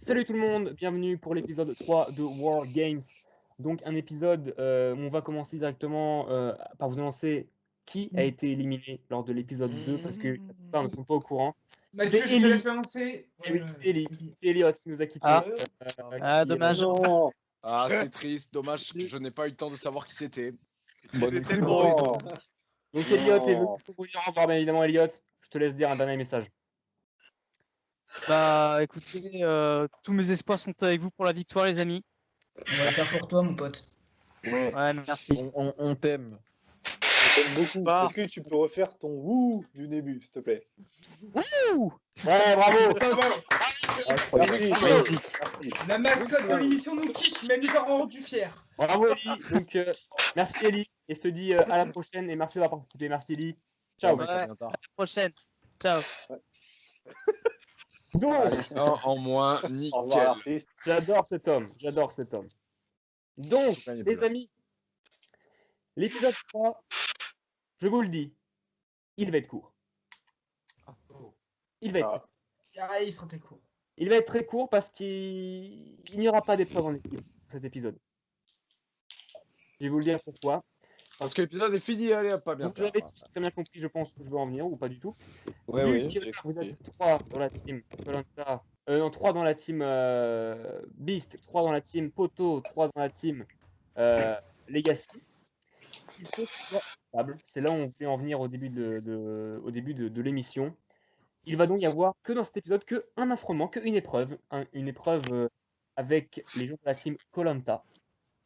Salut tout le monde, bienvenue pour l'épisode 3 de War Games. Donc un épisode où on va commencer directement par vous annoncer qui a été éliminé lors de l'épisode 2 parce que la plupart ne sont pas au courant. Mathieu, je te laisse l'annoncer. Oui, c'est Ellie. C'est Elliot qui nous a quittés. Dommage. Non. Ah, c'est triste, dommage que je n'ai pas eu le temps de savoir qui c'était. J'étais tellement Donc Elliot est venu pour vous dire au revoir, bien évidemment Elliot. Je te laisse dire un dernier message. Bah écoutez, tous mes espoirs sont avec vous pour la victoire les amis. On va le faire pour toi, mon pote. Ouais, merci. On t'aime. On t'aime beaucoup. Est-ce que tu peux refaire ton wouh du début, s'il te plaît? Wouh! Ouais, bravo. Merci. La mascotte de l'émission nous quitte, mais nous avons rendu fiers. Bravo Ellie. Donc merci Ellie et je te dis à la prochaine et merci d'avoir participé. Merci Ellie. Ciao. Ouais. À la prochaine. Ciao. Donc, Allez, un en moins, Au nickel. revoir, l'artiste. j'adore cet homme. Donc, les amis, l'épisode 3, je vous le dis, il va être court. Il va être Il sera très court. Il va être très court parce qu'il n'y aura pas d'épreuve en équipe pour cet épisode. Je vais vous le dire pourquoi. Parce que l'épisode est fini, allez, pas bien. Vous avez tous très bien compris, je pense, où je veux en venir, ou pas du tout. Ouais, Vu oui. que vous êtes 3 dans la team Koh-Lanta, 3 dans la team Beast, 3 dans la team Poto, 3 dans la team Legacy. Il faut que ce soit stable. C'est là où on voulait en venir au début de l'émission. Il va donc y avoir que dans cet épisode qu'un affrontement, qu'une épreuve. Une épreuve avec les gens de la team Koh-Lanta.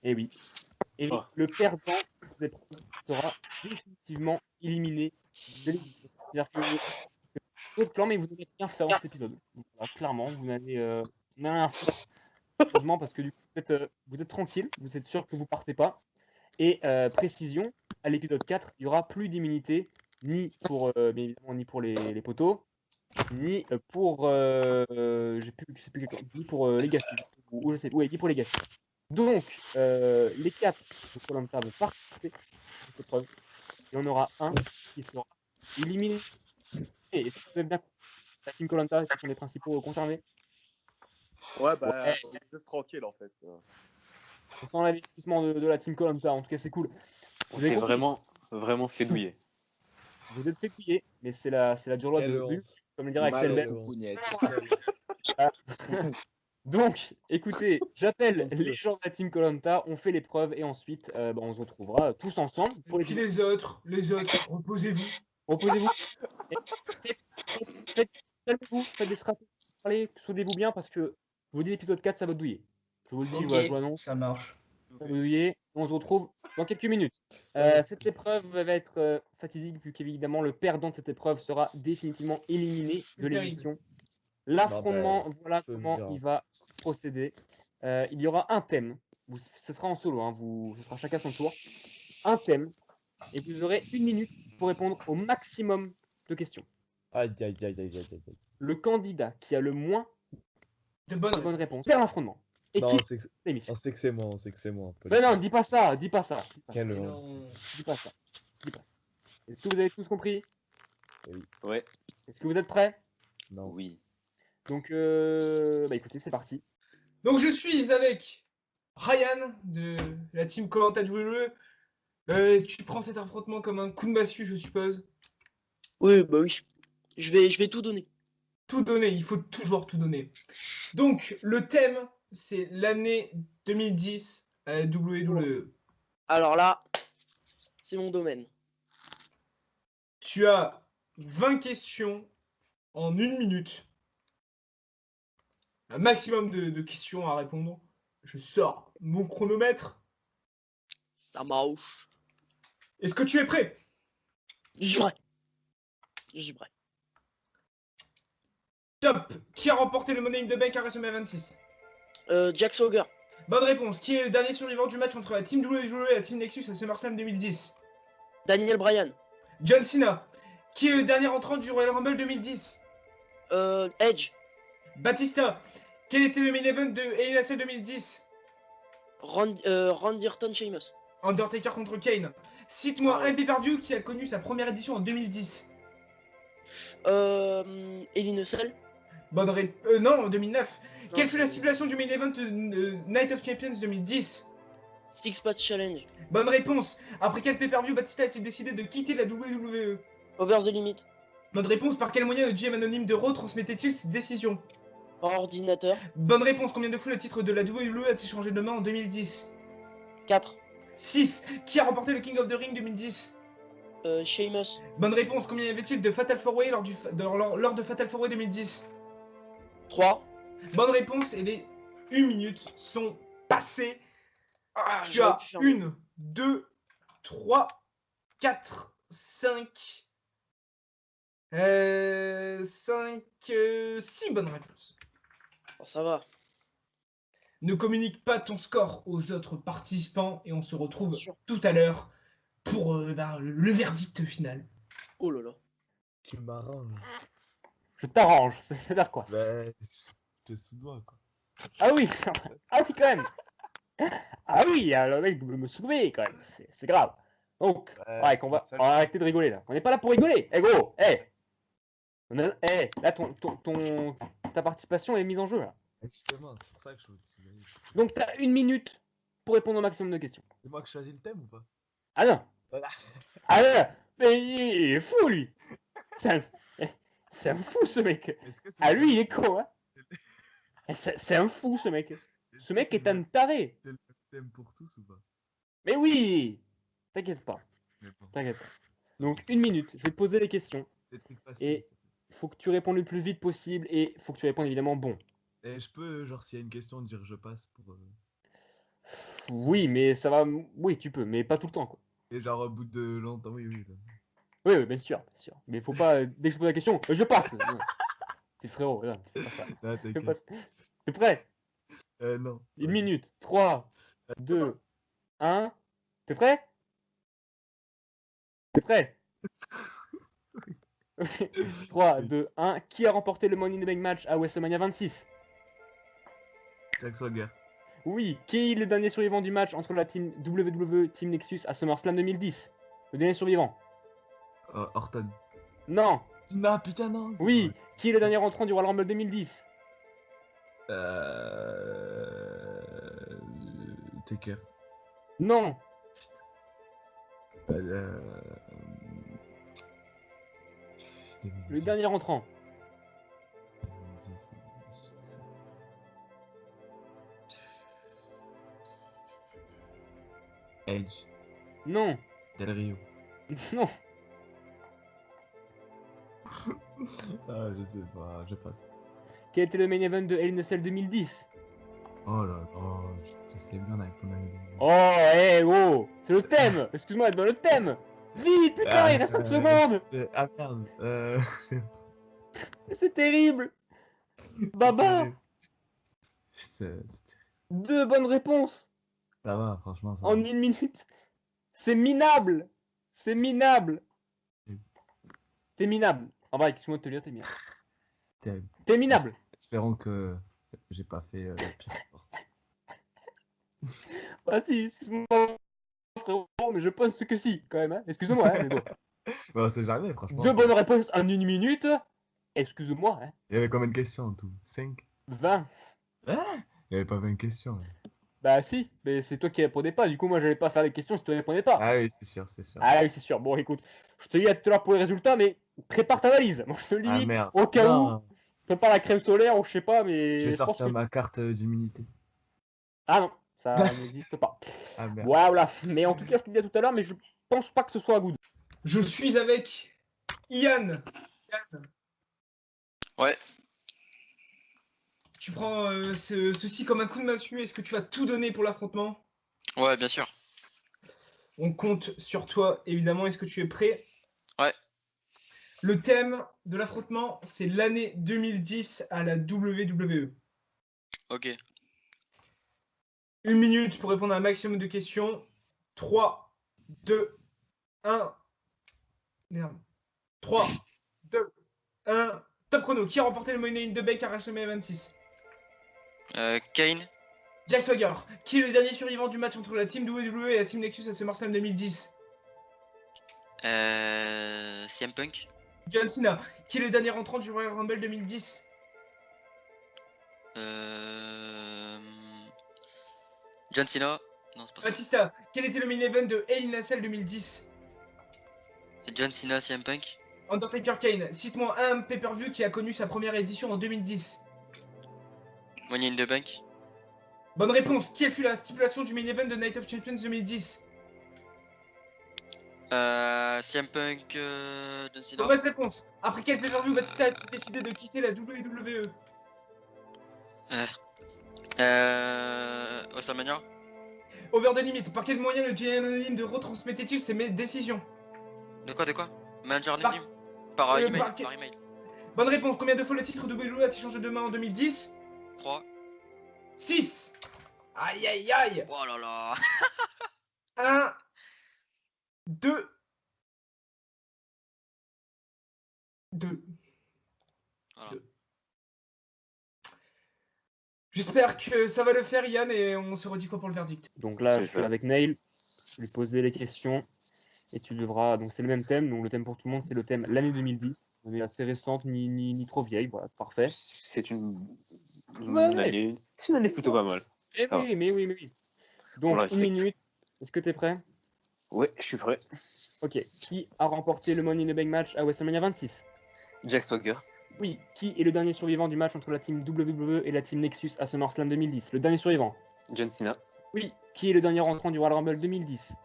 Et oui. Et le perdant de l'épreuve sera définitivement éliminé de l'émission. C'est-à-dire que d'autres clans, mais vous n'allez rien faire dans cet épisode. Donc, alors, clairement, vous n'allez rien faire. Heureusement, parce que du coup, vous êtes tranquille, vous êtes sûr que vous partez pas. Et précision, à l'épisode 4, il n'y aura plus d'immunité, ni pour, bien évidemment, ni pour les poteaux, ni pour, je sais plus ni pour Legacy, ou je sais, oui, ni pour Legacy. Donc, les 4 de Koh-Lanta vont participer à cette épreuve. Il y en aura un qui sera éliminé. Et est-ce que vous avez bien compris la team Koh-Lanta qui sont les principaux concernés? Ouais, bah, on est juste tranquille en fait. On sent l'investissement de la team Koh-Lanta, en tout cas c'est cool. On s'est vraiment fait douiller. Vous êtes fait couiller, mais c'est la dure loi de Hulk, comme le dirait Axel Bell. Donc, écoutez, j'appelle les gens de la team Koh-Lanta, on fait l'épreuve et ensuite on se retrouvera tous ensemble pour Et puis les autres, reposez-vous. Reposez-vous. Calmez-vous, faites des stratégies, parlez, soudez-vous bien parce que je vous dis l'épisode 4, ça va douiller. Je vous le dis, Ok, je vous l'annonce. ça marche. Ça va douiller. On se retrouve dans quelques minutes. Cette épreuve va être fatidique vu qu'évidemment le perdant de cette épreuve sera définitivement éliminé de l'émission. L'affrontement, voilà comment il va se procéder. Il y aura un thème. Ce sera en solo, hein, ce sera chacun son tour. Un thème. Et vous aurez 1 minute pour répondre au maximum de questions. Aïe. Le candidat qui a le moins De de bonnes bonnes réponses perd l'affrontement. Et Non, quitte c'est que l'émission. on sait que c'est moi. Mais non, dis pas ça. Quel Dis pas ça. Est-ce que vous avez tous compris? Ouais. Est-ce que vous êtes prêts? Non. Oui. Donc, écoutez, c'est parti. Donc je suis avec Ryan de la team Koh-Lanta WWE. Tu prends cet affrontement comme un coup de massue, je suppose. Oui, bah oui. Je vais tout donner. Tout donner, il faut toujours tout donner. Donc, le thème, c'est l'année 2010 à la WWE. Alors là, c'est mon domaine. Tu as 20 questions en 1 minute. Un maximum de questions à répondre. Je sors mon chronomètre. Ça marche. Est-ce que tu es prêt? J'y prêt. Top. Qui a remporté le Money in the Bank à WrestleMania 26? Jack Swagger. Bonne réponse. Qui est le dernier survivant du match entre la Team WWE et la Team Nexus à SummerSlam 2010? Daniel Bryan. John Cena. Qui est le dernier entrant du Royal Rumble 2010? Edge. Batista. Quel était le main event de Hell in a Cell 2010? Randy Orton, Sheamus. Undertaker contre Kane. Cite-moi un pay-per-view qui a connu sa première édition en 2010. Hell in a Cell. Non, en 2009. Quelle fut la stipulation du main event de Night of Champions 2010? Six Pack Challenge. Bonne réponse. Après quel pay-per-view Batista a-t-il décidé de quitter la WWE? Over the Limit. Bonne réponse. Par quel moyen le GM anonyme de Raw transmettait-il ses décisions? Par ordinateur. Bonne réponse. Combien de fois le titre de la WWE a-t-il changé de main en 2010? 4. 6. Qui a remporté le King of the Ring 2010? Sheamus. Bonne réponse. Combien y avait-il de Fatal 4-Way lors de Fatal 4-Way 2010? 3. Bonne réponse. Et les 1 minute sont passées. Ah, Tu as 1, 2, 3, 4, 5, 6 bonnes réponses. Bon, ça va. Ne communique pas ton score aux autres participants et on se retrouve Bien sûr. tout à l'heure pour le verdict final. Oh là là. Tu m'arranges. Je t'arrange, c'est-à-dire quoi? Ben, je te sous-dois, quoi. Ah oui, ah oui quand même. Ah oui, le mec me soulever quand même, c'est grave. Donc, ouais, on va arrêter de rigoler là. On n'est pas là pour rigoler. Eh gros, là ta participation est mise en jeu là. Justement, c'est pour ça que je veux. Donc t'as 1 minute pour répondre au maximum de questions. C'est moi qui choisis le thème ou pas? Ah non. Voilà. Ah non, mais il est fou lui. C'est un fou ce mec. Ah lui il est con hein. C'est un fou ce mec. Ce mec est un taré. C'est le thème pour tous ou pas? Mais oui. T'inquiète pas. T'inquiète pas. Donc 1 minute, je vais te poser les questions. Des trucs faciles. Et faut que tu répondes le plus vite possible et faut que tu répondes évidemment bon. Et je peux, genre, s'il y a une question, dire je passe pour. Oui, mais ça va. Oui, tu peux, mais pas tout le temps quoi. Et genre, au bout de longtemps, oui, oui. Là. Oui, oui, bien sûr, bien sûr. Mais faut pas, dès que je pose la question, je passe. Non. T'es frérot, là, tu fais pas ça. Ah, Fais t'inquiète. pas ça. T'es prêt? Non. 1 minute. 3, 2, 1. T'es prêt? T'es prêt? 3, 2, 1. Qui a remporté le Money in the Bank match à WrestleMania 26? Jack Swagger. Oui. Qui est le dernier survivant du match entre la team WWE Team Nexus à SummerSlam 2010? Le dernier survivant? Orton. Non. Non, putain, non. Oui. Qui est le dernier entrant du Royal Rumble 2010? Taker. Non. Le dernier entrant. Edge. Non. Del Rio. Non. Ah, je sais pas, je passe. Quel était le main event de Hell in a Cell 2010? Oh là là, je sais bien avec ton ami. Oh, oh, c'est le thème. Excuse-moi, dans le thème. Vite, putain, il reste 5 secondes. Ah merde. C'est terrible. Baba. Ça 2 bonnes réponses va, franchement. Ça en va. 1 minute. C'est minable. C'est minable. T'es minable. En vrai, excuse-moi de te le dire, t'es minable. Terrible. T'es minable. Espérons que j'ai pas fait le pire sport. Ah si, excuse-moi, frérot, mais je pense que si, quand même. Hein. Excuse-moi, hein, mais bon. Bon, c'est jamais, franchement. 2 bonnes réponses en 1 minute. Excuse-moi, hein. Il y avait combien de questions en tout? 5? 20. Il y avait pas 20 questions. Là. Bah si, mais c'est toi qui répondais pas. Du coup, moi, j'allais pas faire les questions si toi répondais pas. Ah oui, c'est sûr, c'est sûr. Ah oui, c'est sûr. Bon, écoute, je te dis à tout à l'heure pour les résultats, mais prépare ta valise. Moi, je te le dis, Ah merde. au cas Non, où, prépare la crème solaire ou je sais pas, mais je vais je pense sortir que... ma carte d'immunité. Ah non, ça n'existe pas. Ah merde. Voilà, mais en tout cas, je te dis à tout à l'heure, mais je pense pas que ce soit à good. Je suis avec Ian. Ouais. Tu prends ceci comme un coup de massue. Est-ce que tu vas tout donner pour l'affrontement? Ouais, bien sûr. On compte sur toi, évidemment. Est-ce que tu es prêt? Ouais. Le thème de l'affrontement, c'est l'année 2010 à la WWE. Ok. 1 minute pour répondre à un maximum de questions. 3, 2, 1. Merde. 3, 2, 1. Top chrono. Qui a remporté le Money in the Bank à WrestleMania 26? Kane. Jack Swagger. Qui est le dernier survivant du match entre la team WWE et la team Nexus à SummerSlam 2010? CM Punk. John Cena. Qui est le dernier entrant du Royal Rumble 2010? John Cena. Non, c'est pas ça. Batista, quel était le main event de Hell in a Cell 2010? John Cena, CM Punk. Undertaker Kane, cite-moi un pay-per-view qui a connu sa première édition en 2010. Money in the Bank. Bonne réponse. Quelle fut la stipulation du main event de Night of Champions 2010? CM Punk, John Cena. Mauvaise réponse. Après quel pay-per-view Batista a-t-il décidé de quitter la WWE? WrestleMania. Over the Limit, par quel moyen le GM anonyme de retransmettait-il ses décisions? De quoi? Manager Par- anonyme. Par email. par- Par email. Bonne réponse. Combien de fois le titre de WWE a-t-il changé de main en 2010? 3. 6. Aïe aïe aïe. Oh là là. 1, 2, 2. Voilà. J'espère que ça va le faire, Yann, et on se redit quoi pour le verdict? Donc là, C'est je suis ça. avec Nail, lui poser les questions et tu devras. Donc c'est le même thème. Donc le thème pour tout le monde, c'est le thème l'année 2010. On est assez récente, ni trop vieille. Voilà, parfait. C'est une Ouais. année. C'est une année plutôt pas mal. Eh Ça va. oui, mais oui. On Donc la une respecte. minute. Est-ce que tu es prêt? Ouais, je suis prêt. Ok. Qui a remporté le Money in the Bank match à WrestleMania 26? Jack Swagger. Oui. Qui est le dernier survivant du match entre la team WWE et la team Nexus à SummerSlam 2010? Le dernier survivant. John Cena. Oui. Qui est le dernier entrant du Royal Rumble 2010?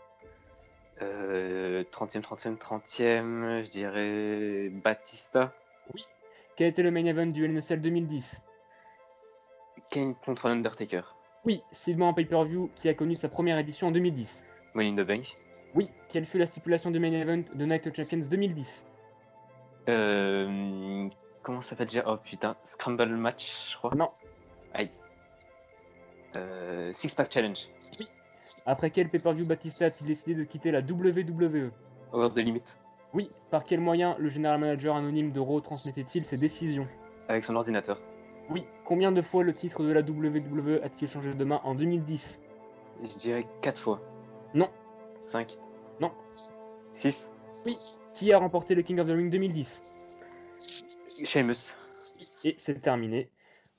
30e, je dirais Batista. Quel était le main event du Hell in a Cell 2010? Kane contre l'Undertaker. Oui. Cite-moi un pay-per-view qui a connu sa première édition en 2010. Money in the Bank. Oui. Quelle fut la stipulation du main event de Night of Champions 2010? Comment ça s'appelle déjà? Oh putain, Scramble Match, je crois. Non. Aïe. Six Pack Challenge. Après quel pay-per-view Batista a-t-il décidé de quitter la WWE? Over the Limit. Oui. Par quel moyen le général manager anonyme de Raw transmettait-il ses décisions? Avec son ordinateur. Oui. Combien de fois le titre de la WWE a-t-il changé de main en 2010? Je dirais 4 fois. Non. 5. Non. 6. Oui. Qui a remporté le King of the Ring 2010? Sheamus. Et c'est terminé.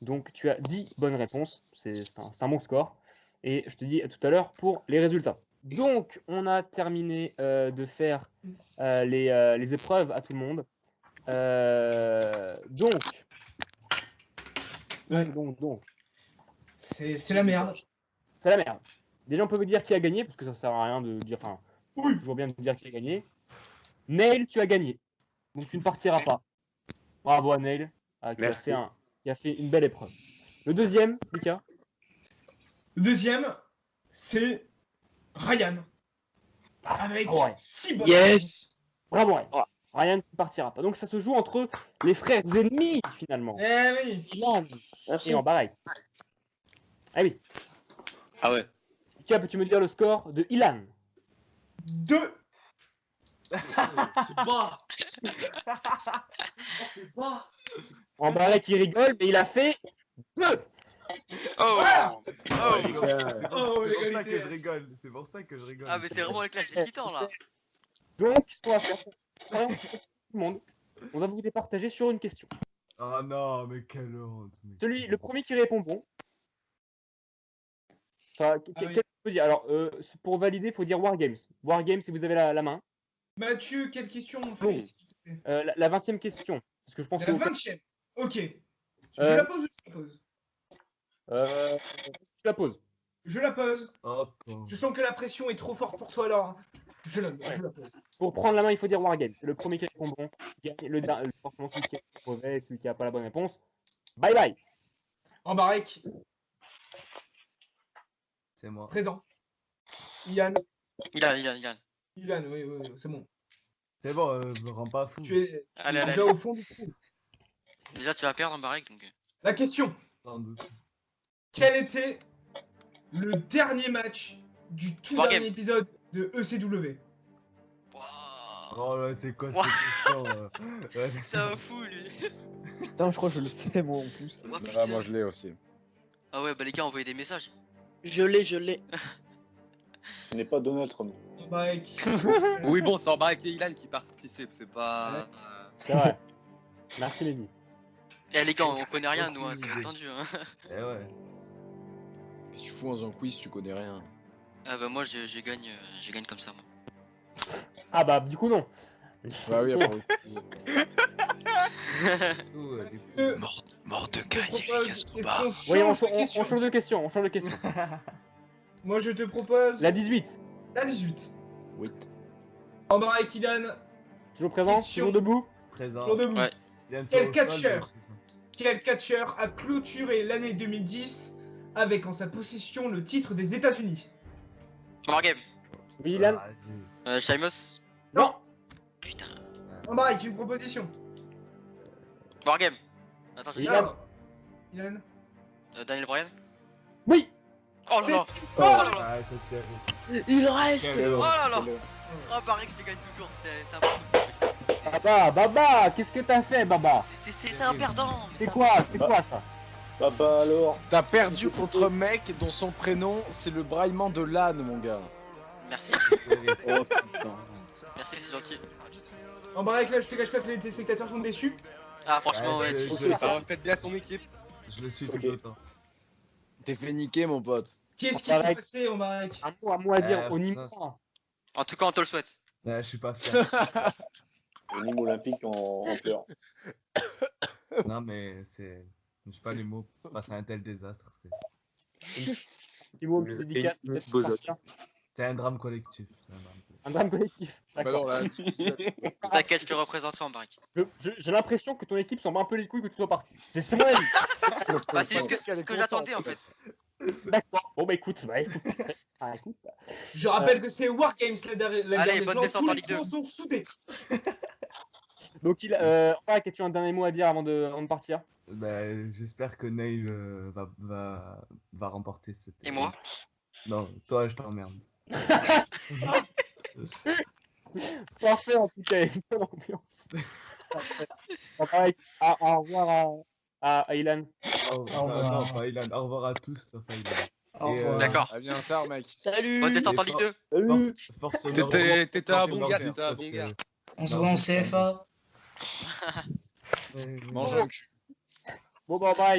Donc tu as 10 bonnes réponses. C'est un bon score. Et je te dis à tout à l'heure pour les résultats. Donc on a terminé de faire les épreuves à tout le monde. Donc. C'est la merde. C'est la merde. Déjà on peut vous dire qui a gagné, parce que ça sert à rien de dire. Enfin, Oui. toujours bien de dire qui a gagné. Nail, tu as gagné. Donc tu ne partiras pas. Bravo à Nail, Merci. qui a fait une belle épreuve. Le deuxième, Lucas. Le deuxième, c'est Ryan. Avec Ouais. 6 bonnes Yes. réponses. Bravo, Ryan. Oh. Ryan ne partira pas. Donc ça se joue entre les frères ennemis, finalement. Eh oui. Ilan Merci. et Embarek. Ah oui. Ah ouais. Lucas, peux-tu me dire le score de Ilan? 2. C'est bas. C'est bas. Embarek, il rigole, mais il a fait 2. Oh. Voilà. Oh. Oh, C'est pour ça l'égalité. que je rigole. C'est pour ça que je rigole. Ah mais c'est vraiment le clash des titans là. Donc, ce qu'on va faire, tout le monde, on va vous départager sur une question. Ah non, mais quelle honte. mais Le premier qui répond bon. Enfin, oui. qu'est-ce que je peux dire? Alors, pour valider, il faut dire Wargames. Wargames, si vous avez la main. Mathieu, quelle question on fait? Oui. s'il te plaît? La 20e question. Parce que je pense La que. 20e. Ok. Je Euh, la pose ou je la pose? Tu la poses. Je la pose. Oh, pauvre. Je sens que la pression est trop forte pour toi alors. Je la pose. Pour prendre la main, il faut dire Wargames. C'est le premier qui répond bon. Forcément, celui qui est mauvais, celui qui n'a pas la bonne réponse. Bye bye. Embarek, C'est moi. présent. Ilan. Ilan. Ilan, oui, c'est bon. C'est bon, me rends pas fou. Tu es Allez. déjà au fond du trou. Déjà tu vas perdre en barrage donc. La question. Sans doute. Quel était le dernier match du tout Wargame. dernier épisode de ECW? Oh là, c'est quoi Ouah. cette question C'est un fou lui. Putain, je crois que je le sais moi en plus. Oh, Ah, putain. moi je l'ai aussi. Ah ouais bah les gars envoyez des messages. Je l'ai. Ce n'est pas Donald Trump. Embarek. Oui, bon, c'est Embarek et Ilan qui participent, c'est pas. C'est vrai. Merci, Mehdi. Eh les gars, on connaît rien nous, hein, c'est attendu. Hein. Eh ouais. Qu'est-ce que tu fous dans un quiz, tu connais rien. Ah bah moi je gagne comme ça moi. Ah bah du coup non. Bah oui, après. Je Mort de propose- est-ce qu'on Oui, on change de question change de question, on change de question. Moi, je te propose La 18, la 18. Oui. Embarras et Kylian, toujours présent, Question. toujours debout. Présent. toujours debout. Ouais. Bientôt Quel au sol, catcheur mais présent. Quel catcheur a clôturé l'année 2010 avec en sa possession le titre des États-Unis? Wargame. Oui, Ilan. Vas-y. Shymos. Non. Putain. Embarras avec une proposition. Wargame. Attends, j'ai Ilan. Alors, Kylian. Daniel Bryan. Oui. Oh là là. Oh là là. Ah, c'est terrible. Il reste. Quel Oh là là. Quel- Oh pareil que je les gagne toujours, c'est impossible. Baba, qu'est-ce que t'as fait, Baba? C'est un perdant. mais C'est quoi ça? Papa alors. T'as perdu contre un mec dont son prénom c'est le braillement de l'âne, mon gars. Merci, Oh putain. merci, c'est gentil. Embarras, là, je te cache pas que les téléspectateurs sont déçus. Ah franchement Ouais, ouais. je- tu- je- Faites bien son équipe. Je le suis Ok. tout autant. T'es fait niquer, mon pote. Qu'est-ce qui s'est Embarras. passé, Embarras? Un mot à dire au putain, niveau. En tout cas on te le souhaite. Ouais, je suis pas fier. Le Nîmes olympique en pleurs. Non, mais c'est. Je sais pas les mots face à un tel désastre. Petit mot, une petite dédicace, peut-être pour partir. C'est un drame collectif. c'est un drame collectif. Un drame collectif. Bah D'accord. non, là. T'inquiète, je te représenterai en baraque. J'ai l'impression que ton équipe s'en bat un peu les couilles que tu sois parti. C'est mon avis. Bah c'est juste que ce que j'attendais en fait. D'accord. Bon bah écoute, ah, écoute. Je rappelle que c'est Wargames la dernière Allez, bonne fois, descente tous en les Ligue 2. clans sont soudés. Donc Embarras, as-tu un dernier mot à dire avant de partir? Bah, j'espère que Neil va remporter cette. Et moi? Non, toi, je t'emmerde. Parfait en tout cas, une bonne ambiance. Parfait. Embarras, au revoir à Ilan. Non, pas Ilan. Au revoir à tous, sauf à Ilan. Et, D'accord. Ah, bien ça, mec. Salut. Bonne descente en Et Ligue 2. Salut. Force T'étais un force bon nord- gars, nord- t'étais un bon gars. On se voit en CFA. Mange un cul. Bon bah Embarras,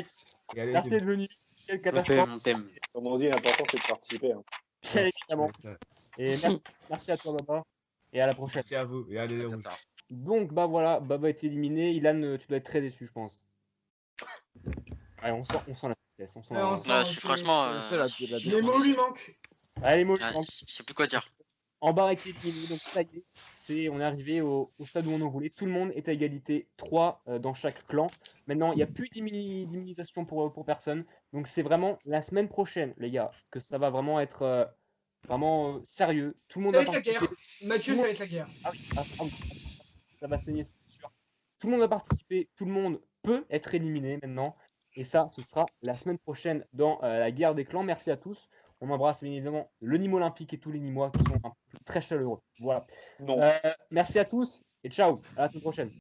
Et allez, merci d'être venu. Quelle catastrophe. On t'aime. Comme on dit, l'important c'est de participer. Hein. Bien évidemment. Et merci à toi Baba. Et à la prochaine. Merci à vous. Et allez, les rouges. Donc bah voilà, Baba est éliminé. Ilan, tu dois être très déçu, je pense. Allez, on sent la tristesse. On sent la- Ouais, on sent- Ouais, je suis franchement. C'est la Les mots lui manquent. Allez, mots. Ouais, je sais plus quoi dire. Embarras est éliminé. Donc ça y est, on est arrivé au stade où on en voulait. Tout le monde est à égalité, 3 dans chaque clan. Maintenant, il n'y a plus d'immunisation pour personne. Donc c'est vraiment la semaine prochaine, les gars, que ça va vraiment être vraiment sérieux. Tout le monde Ça va va être la guerre. participer. Mathieu, Tout le ça va monde- être la guerre. Ah oui, ça va saigner, c'est sûr. Tout le monde va participer, tout le monde peut être éliminé maintenant. Et ça, ce sera la semaine prochaine dans la guerre des clans. Merci à tous. On embrasse bien évidemment le Nîmes olympique et tous les Nîmois qui sont très chaleureux. Voilà. Non. Merci à tous et ciao. À la semaine prochaine.